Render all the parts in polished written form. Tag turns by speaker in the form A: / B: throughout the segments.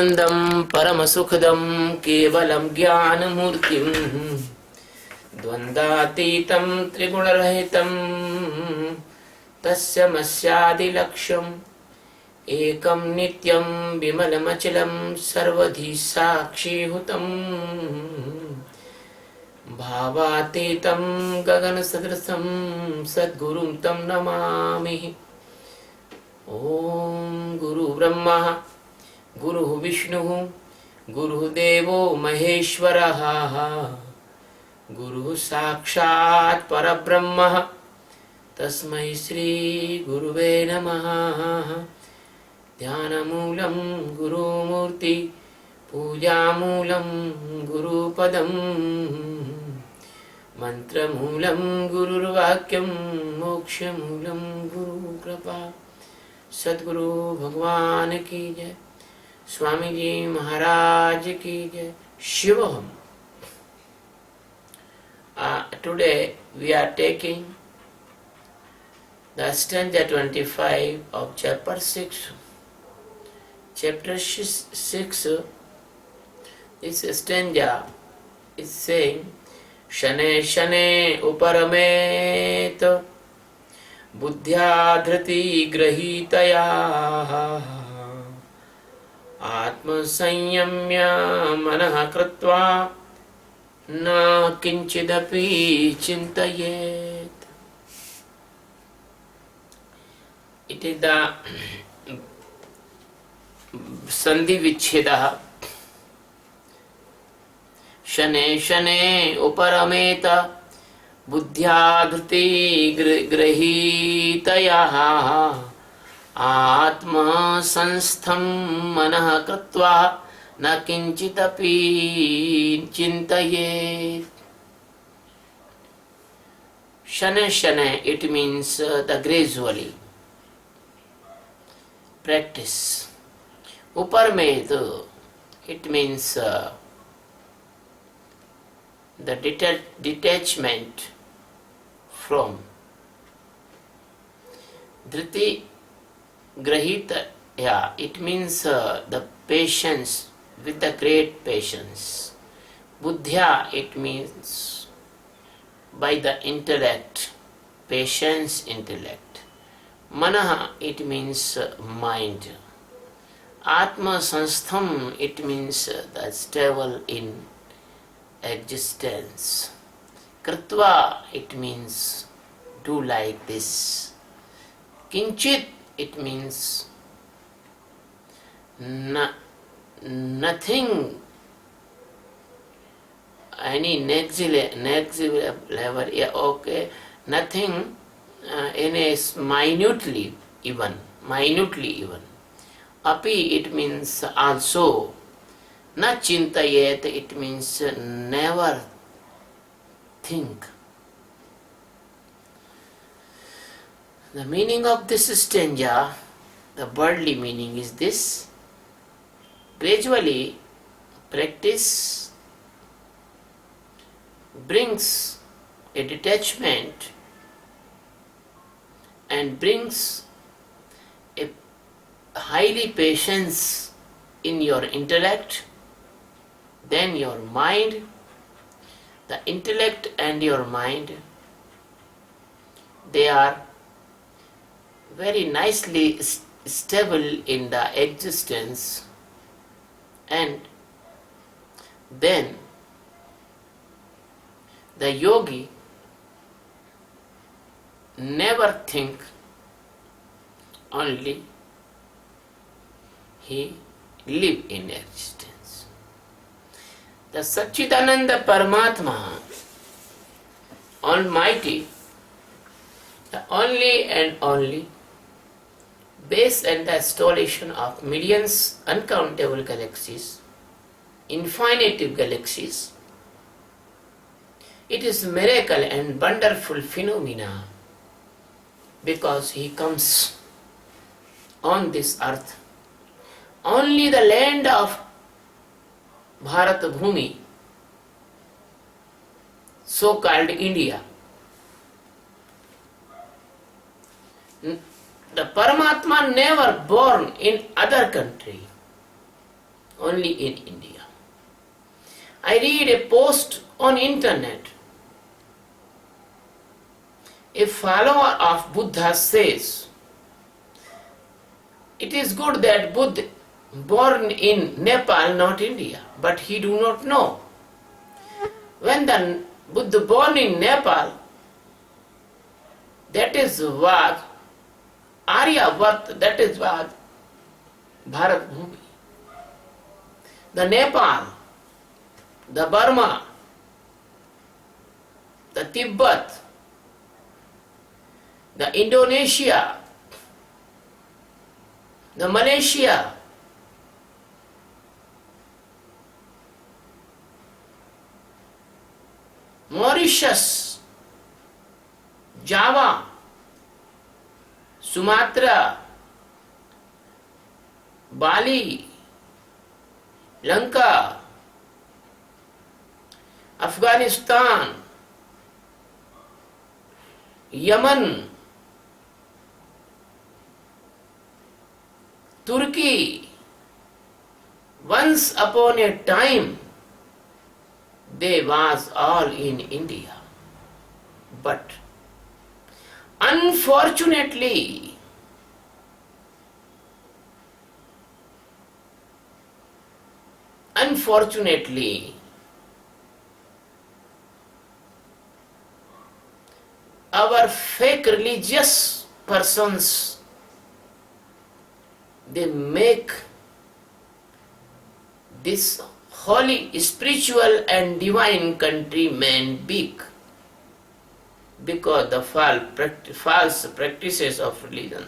A: सच्चिदानन्दं परमसुखदं केवलं ज्ञानमूर्तिं द्वन्द्वातीतं त्रिगुणरहितं तस्यमस्यादिलक्ष्यम् एकं नित्यं विमलमचलं सर्वधि साक्षीभूतं भावातीतं गगनसदृशं सद्गुरुं तं नमामि। ॐ गुरुब्रह्मा गुरुः विष्णुः गुरुदेवो महेश्वरः गुरुः साक्षात् परब्रह्म तस्मै श्री गुरुवे नमः। ध्यानमूलं गुरुमूर्ति पूजामूलं गुरुपदं मंत्रमूलं गुरुर्वाक्यं मोक्षमूलं गुरुकृपा। सद्गुरु भगवान की जय, स्वामी जी महाराज की जय। शिवोहम। Today we are taking the stanza 25 of chapter 6. Chapter 6, this stanza is saying, Shane shane uparamet बुद्ध्या धृति गृहीतया आत्मसंयम्य मनः कृत्वा न किंचिदपि चिन्तयेत्। It is the sandhi vichhedah. शने शने उपरमेत बुद्ध्या धृति गृहीतया आत्मसंस्थं मनः कृत्वा न किंचिदपि चिन्तयेत्। शने शने, it means the gradually practice. Uparmed, it means the detachment from. Dhriti grahita, yeah, it means the patience, with the great patience. Buddhya, it means by the intellect, patience, intellect. Manaha, it means mind. Atma sanstham, it means the stable in existence. Kritva, it means do like this. Kinchit, it means nothing, any next level, yeah, okay, nothing in a minutely even. Api, it means also. Na chintayet, it means never think. The meaning of this stanza, the worldly meaning is this: gradually practice brings a detachment and brings a highly patience in your intellect. Then your mind, the intellect and your mind, they are very nicely stable in the existence, and then the yogi never think, only he live in existence. The Satchidananda Paramatma, Almighty, the only and only, base and the installation of millions uncountable galaxies, infinitive galaxies. It is miracle and wonderful phenomena because he comes on this earth. Only the land of Bharat Bhumi, so-called India, The Paramatma never born in other country. only in India. I read a post on internet. A follower of Buddha says, it is good that Buddha born in Nepal, not India, but he do not know. When the Buddha born in Nepal, that is what Aryabhat, that is what Bharat Bhumi. The Nepal, the Burma, the Tibet, the Indonesia, the Malaysia, Mauritius, Java, Sumatra, Bali, Lanka, Afghanistan, Yemen, Turkey. Once upon a time, they was all in India. But unfortunately, our fake religious persons, they make this holy, spiritual and divine countrymen big because the false practices of religion.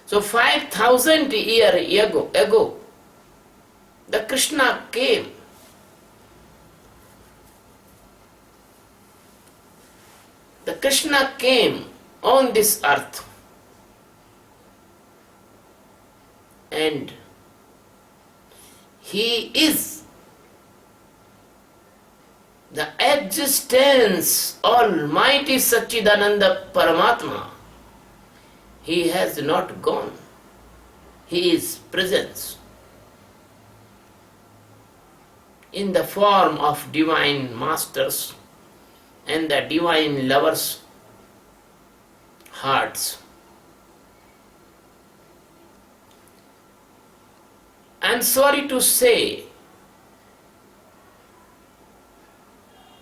A: So 5,000 years ago, the Krishna came. The Krishna came on this earth and he is the existence, Almighty Satchidananda Paramatma. He has not gone. He is presence in the form of divine masters and the divine lovers' hearts. I am sorry to say,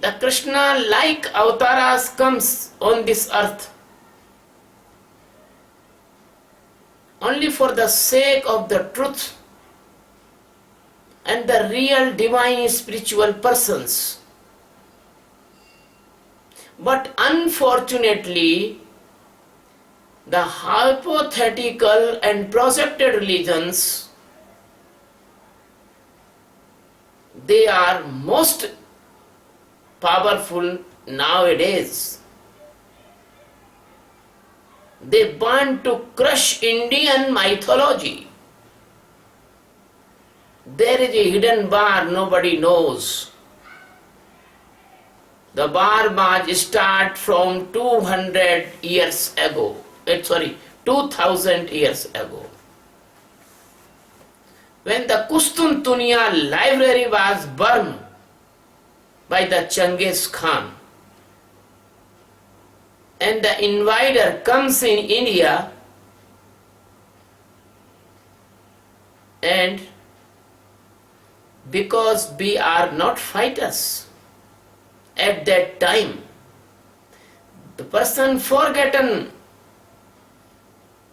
A: the Krishna like avatars comes on this earth only for the sake of the truth and the real divine spiritual persons. But unfortunately, the hypothetical and projected religions, they are most powerful nowadays. They want to crush Indian mythology. There is a hidden bar nobody knows. The bar was start from 200 years ago. 2000 years ago. When the Kustuntuniya library was burned by the Genghis Khan, and the invader comes in India and because we are not fighters at that time, the person forgotten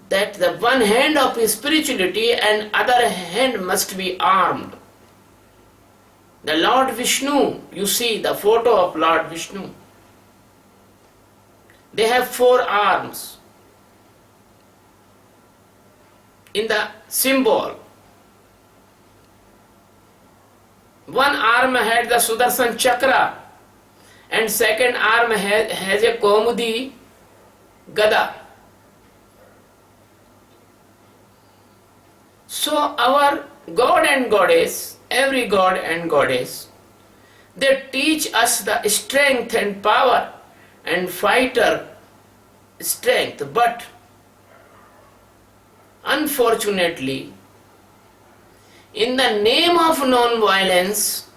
A: that the one hand of spirituality and other hand must be armed. The Lord Vishnu, you see the photo of Lord Vishnu. They have 4 arms in the symbol. One arm had the Sudarshan Chakra and second arm has a Kaumudi Gada. So our God and Goddess, every God and Goddess, they teach us the strength and power and fighter strength, but unfortunately in the name of non-violence,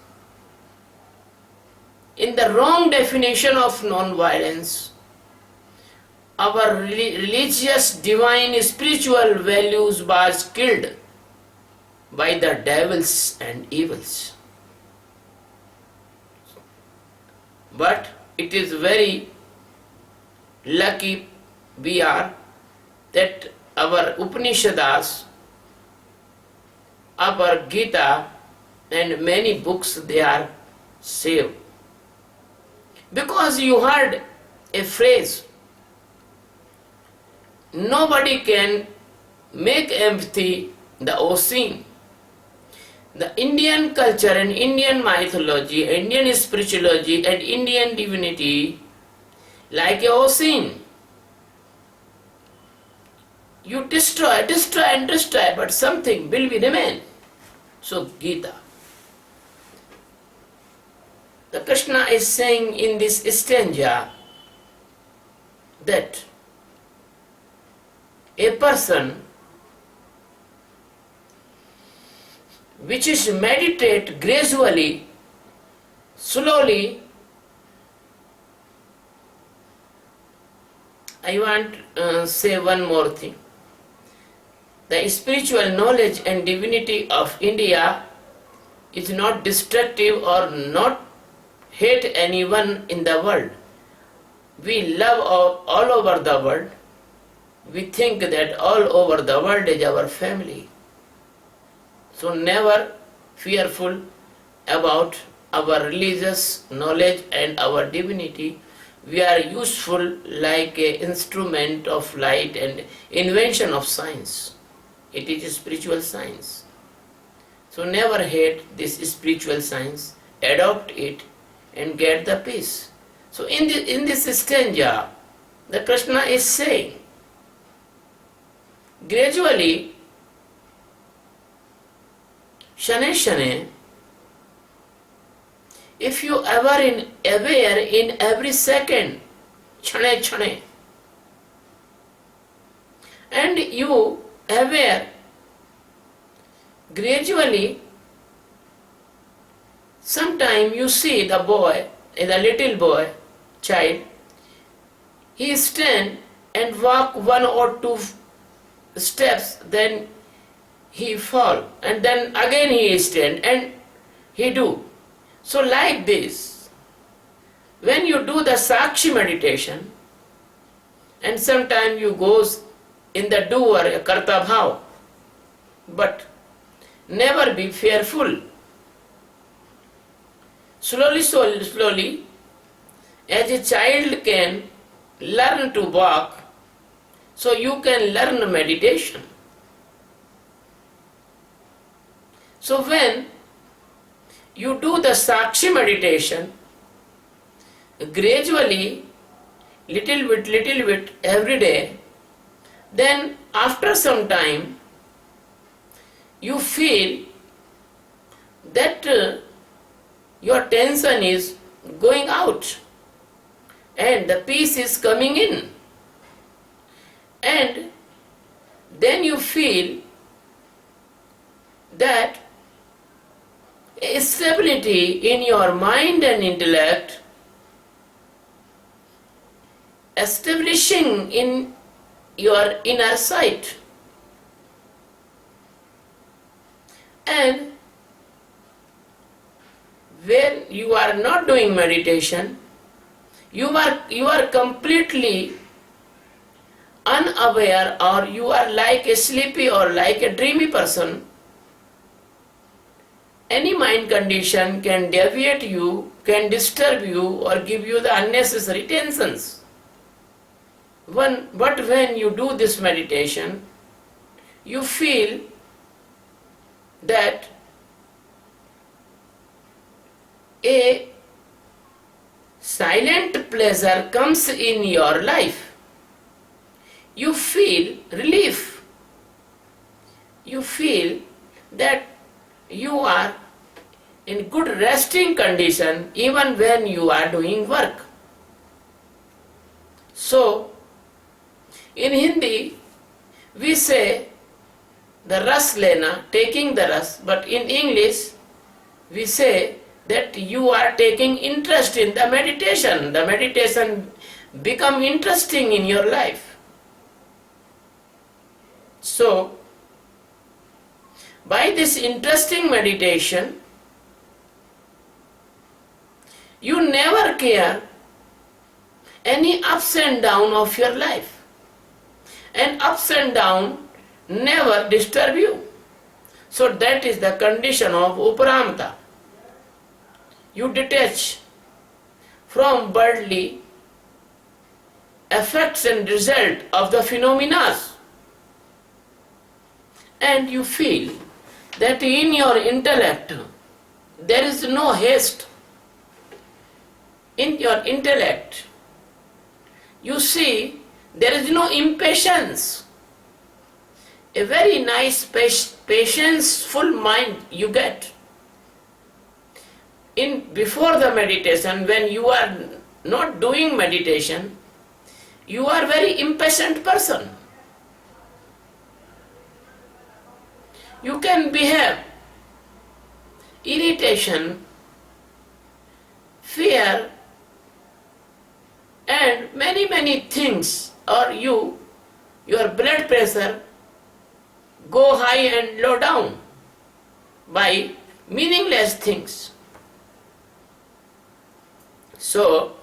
A: in the wrong definition of non-violence, our religious, divine, spiritual values was killed by the devils and evils. But it is very lucky we are that our Upanishads, our Geeta and many books, they are saved. Because you heard a phrase, nobody can make empty the ocean. The Indian culture and Indian mythology, Indian spirituality and Indian divinity like a ocean. You destroy, but something will be remain. So Geeta. The Krishna is saying in this stanza that a person which is meditate gradually, slowly, I want to say one more thing. The spiritual knowledge and divinity of India is not destructive or not hate anyone in the world. We love all over the world. We think that all over the world is our family. So never fearful about our religious knowledge and our divinity. We are useful like an instrument of light and invention of science. It is spiritual science. So never hate this spiritual science. Adopt it and get the peace. So in this stanza, the Krishna is saying, gradually, shane, if you ever aware in every second, chane, and you aware gradually, sometime you see the boy, the little boy, child, he stand and walk 1 or 2 steps, then he fall, and then again he stand and he do. So like this, when you do the Sakshi meditation, and sometime you goes in the doer, karta bhav, but never be fearful. Slowly, as a child can learn to walk, so you can learn meditation. So when you do the Sakshi meditation, gradually, little bit, every day, then after some time, you feel that your tension is going out and the peace is coming in. And then you feel that a stability in your mind and intellect, establishing in your inner sight. And when you are not doing meditation, you are completely unaware, or you are like a sleepy or like a dreamy person. Any mind condition can deviate you, can disturb you or give you the unnecessary tensions. But when you do this meditation, you feel that a silent pleasure comes in your life. You feel relief. You feel that you are in good resting condition even when you are doing work. So, in Hindi, we say the ras lena, taking the ras, but in English we say that you are taking interest in the meditation. The meditation become interesting in your life. So, by this interesting meditation, you never care any ups and down of your life. And ups and down never disturb you. So that is the condition of uparamta. You detach from worldly effects and result of the phenomena, and you feel that in your intellect there is no haste. In your intellect you see there is no impatience. A very nice patience-full mind you get. Before the meditation, when you are not doing meditation, you are very impatient person. You can behave irritation, fear, and many things, or your blood pressure go high and low down by meaningless things. So,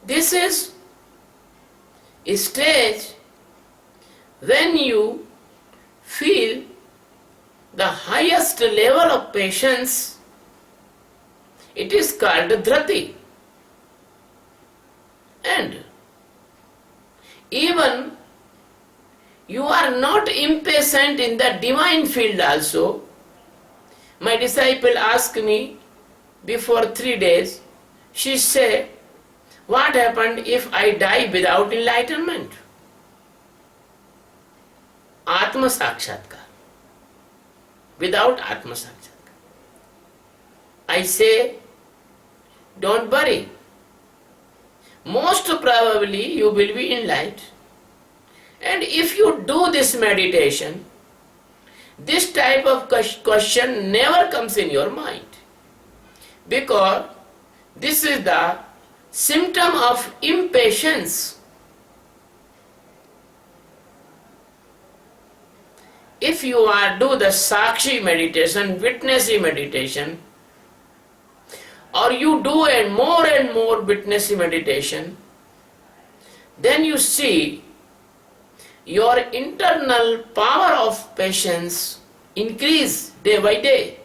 A: this is a stage when you feel the highest level of patience. It is called dhrati. And even you are not impatient in the divine field also. My disciple asked me before 3 days, she said, what happened if I die without enlightenment? Atma Sakshatkar. Without Atma Sakshatkar. I say, don't worry. Most probably you will be enlightened. And if you do this meditation, this type of question never comes in your mind. Because this is the symptom of impatience. If you do the Sakshi meditation, witnessy meditation, or you do and more witnessy meditation, then you see your internal power of patience increase day by day,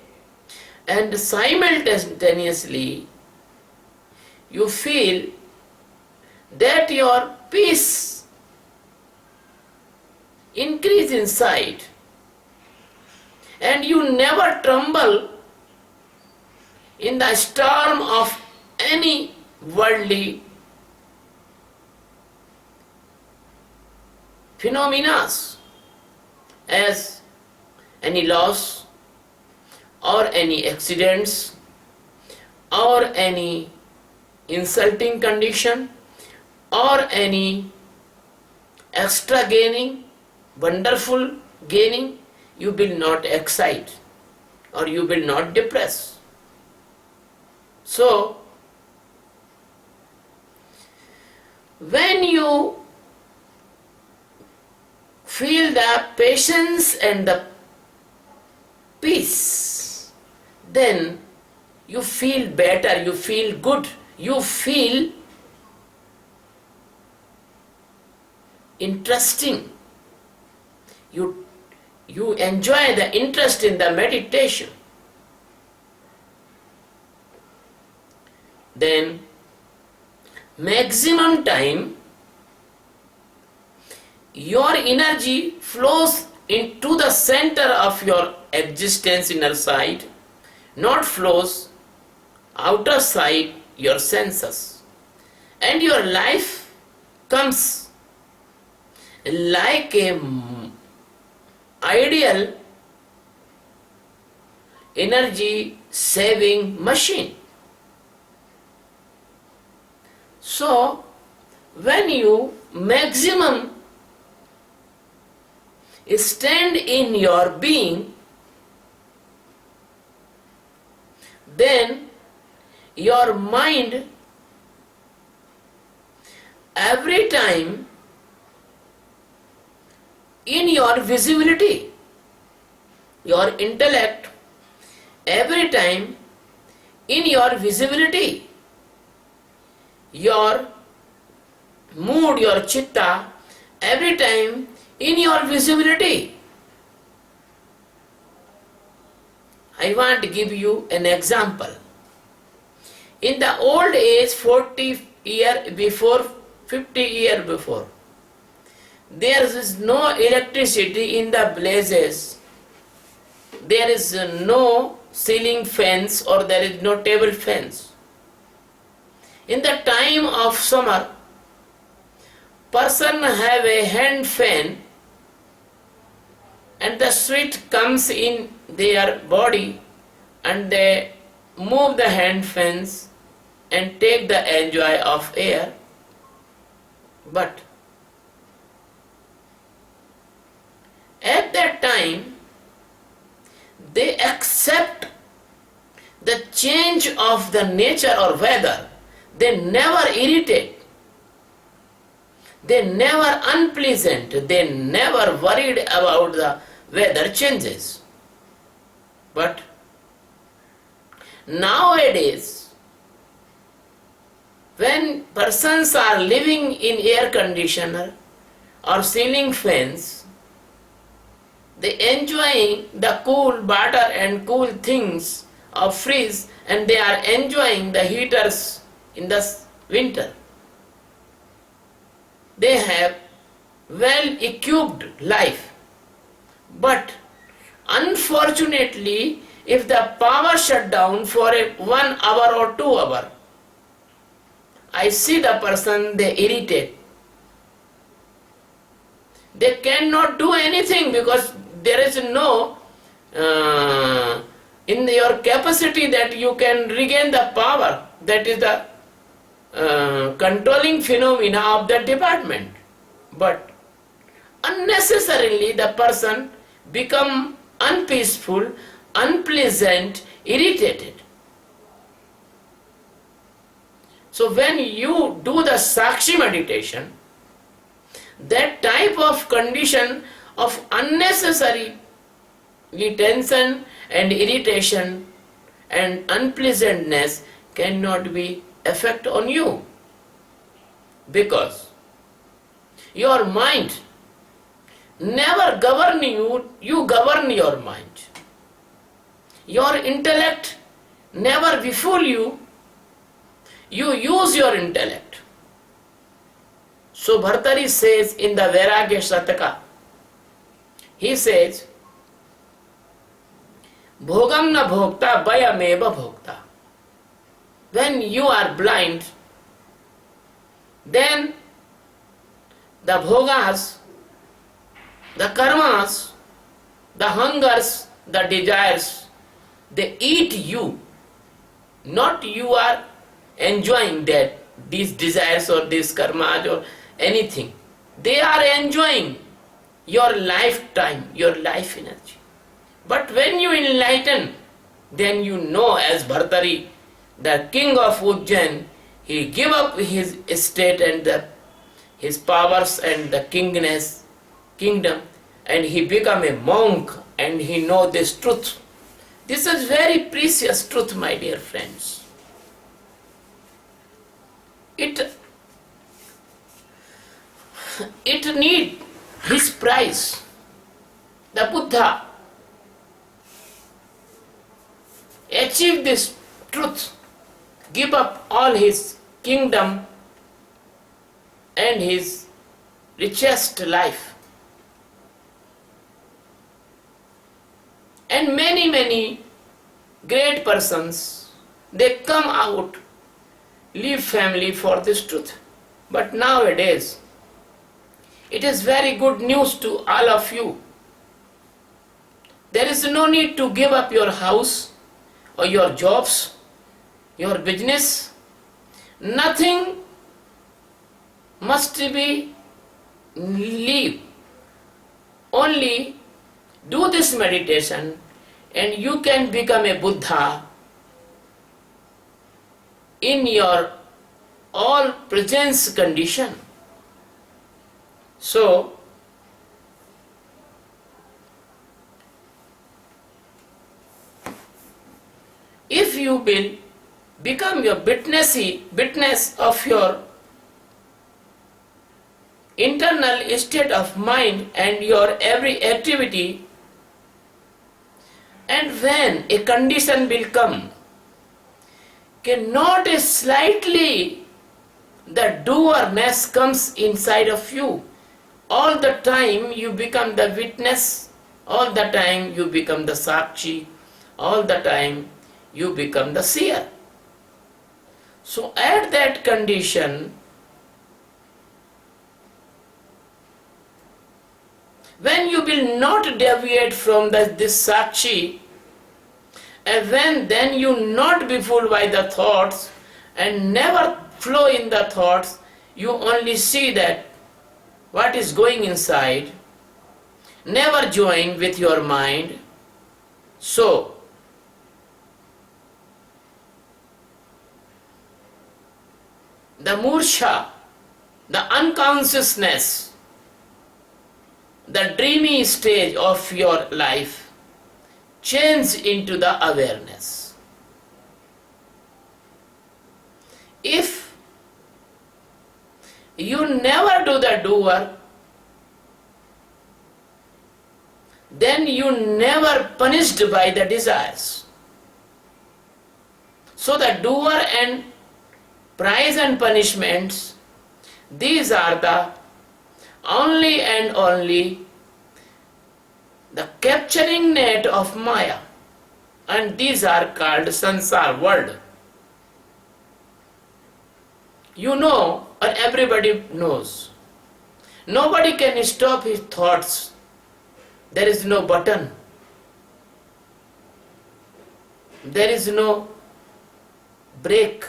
A: and simultaneously you feel that your peace increase inside, and you never tremble in the storm of any worldly phenomena, as any loss or any accidents or any insulting condition or any extra gaining, wonderful gaining, you will not excite or you will not depress. So, when you feel the patience and the peace, then you feel better, you feel good, you feel interesting. You enjoy the interest in the meditation. Then maximum time your energy flows into the center of your existence, inner side, not flows outer side your senses, and your life comes like a ideal energy saving machine. So when you maximum stand in your being, then your mind every time in your visibility, your intellect every time in your visibility, your mood, your chitta every time in your visibility. I want to give you an example. In the old age, 40 year before, 50 year before, there is no electricity in the blazes. There is no ceiling fans or there is no table fans. In the time of summer, person have a hand fan and the sweat comes in their body and they move the hand fans and take the enjoy of air. But at that time they accept the change of the nature or weather. They never irritate. They never unpleasant. They never worried about the weather changes. But nowadays, when persons are living in air conditioner or ceiling fans, they enjoying the cool water and cool things of freeze, and they are enjoying the heaters in the winter. They have well equipped life. But unfortunately, if the power shut down for 1 hour or 2 hours, I see the person, they irritate. They cannot do anything because there is no in your capacity that you can regain the power. That is the controlling phenomena of that department. But unnecessarily the person become unpeaceful, unpleasant, irritated. So when you do the Sakshi meditation, that type of condition of unnecessary tension and irritation and unpleasantness cannot be effect on you, because your mind never govern you, you govern your mind. Your intellect never befool you, you use your intellect. So Bhartari says in the Vairagya Shataka, he says, Bhogam na bhokta bayameva bhokta. When you are blind, then the bhogas, the karmas, the hungers, the desires, they eat you. Not you are enjoying that, these desires or these karmas or anything. They are enjoying your lifetime, your life energy. But when you enlighten, then you know, as Bhartari, the king of Ujjain, he gave up his estate and his powers and the kingdom, and he become a monk, and he know this truth. This is very precious truth, my dear friends. It need his price. The Buddha achieved this truth, give up all his kingdom and his richest life. And many great persons, they come out, leave family for this truth. But nowadays, it is very good news to all of you. There is no need to give up your house or your jobs, your business. Nothing must be leave. Only do this meditation and you can become a Buddha in your all presence condition. So, if you will become your witness of your internal state of mind and your every activity, and when a condition will come, cannot slightly the doerness comes inside of you. All the time you become the witness, all the time you become the sakshi, all the time you become the seer. So at that condition, when you will not deviate from this sakshi, and when then you not be fooled by the thoughts and never flow in the thoughts, you only see that what is going inside, never join with your mind. So, the mursha, the unconsciousness, the dreamy stage of your life change into the awareness. If you never do the doer, then you never punished by the desires. So the doer and prize and punishments, these are the only and only the capturing net of Maya, and these are called sansar world. You know, or everybody knows, nobody can stop his thoughts. There is no button. There is no break.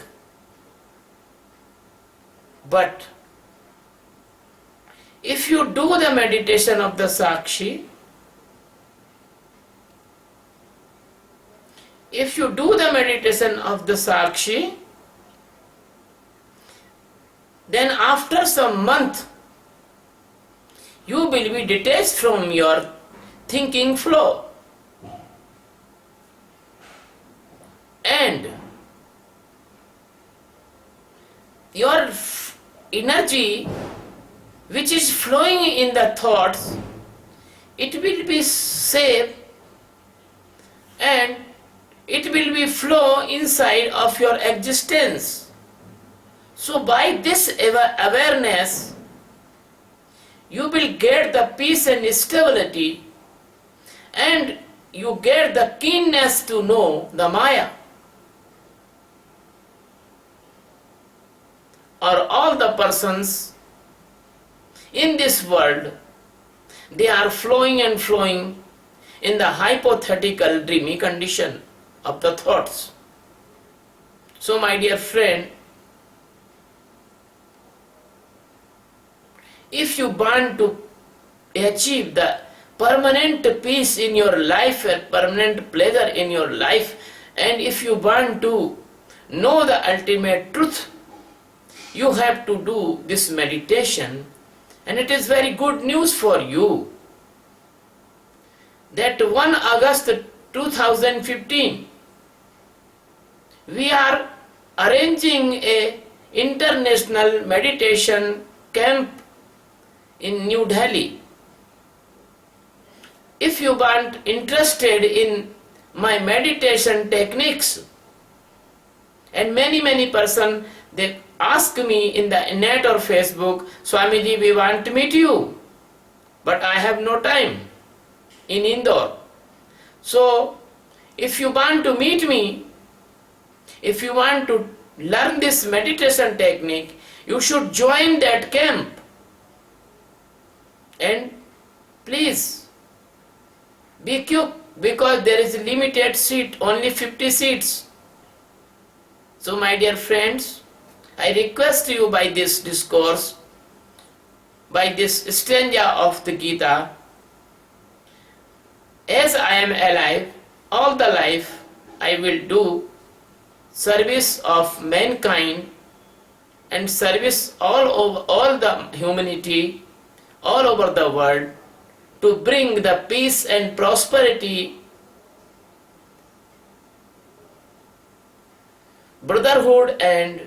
A: But if you do the meditation of the Sakshi, if you do the meditation of the Sakshi, then after some month, you will be detached from your thinking flow. And your energy which is flowing in the thoughts, it will be safe and it will be flow inside of your existence. So by this awareness, you will get the peace and stability, and you get the keenness to know the Maya. Or all the persons in this world, they are flowing and flowing in the hypothetical dreamy condition of the thoughts. So my dear friend, if you want to achieve the permanent peace in your life and permanent pleasure in your life, and if you want to know the ultimate truth, you have to do this meditation. And it is very good news for you that 1 August 2015, we are arranging a international meditation camp in New Delhi. If you want interested in my meditation techniques, and many person, they ask me in the net or Facebook, Swamiji, we want to meet you, but I have no time in Indore. So if you want to meet me, if you want to learn this meditation technique, you should join that camp. And please be quick, because there is a limited seat, only 50 seats. So my dear friends, I request you by this discourse, by this stanza of the Gita, am alive, all the life I will do service of mankind and service all over all the humanity all over the world to bring the peace and prosperity, brotherhood and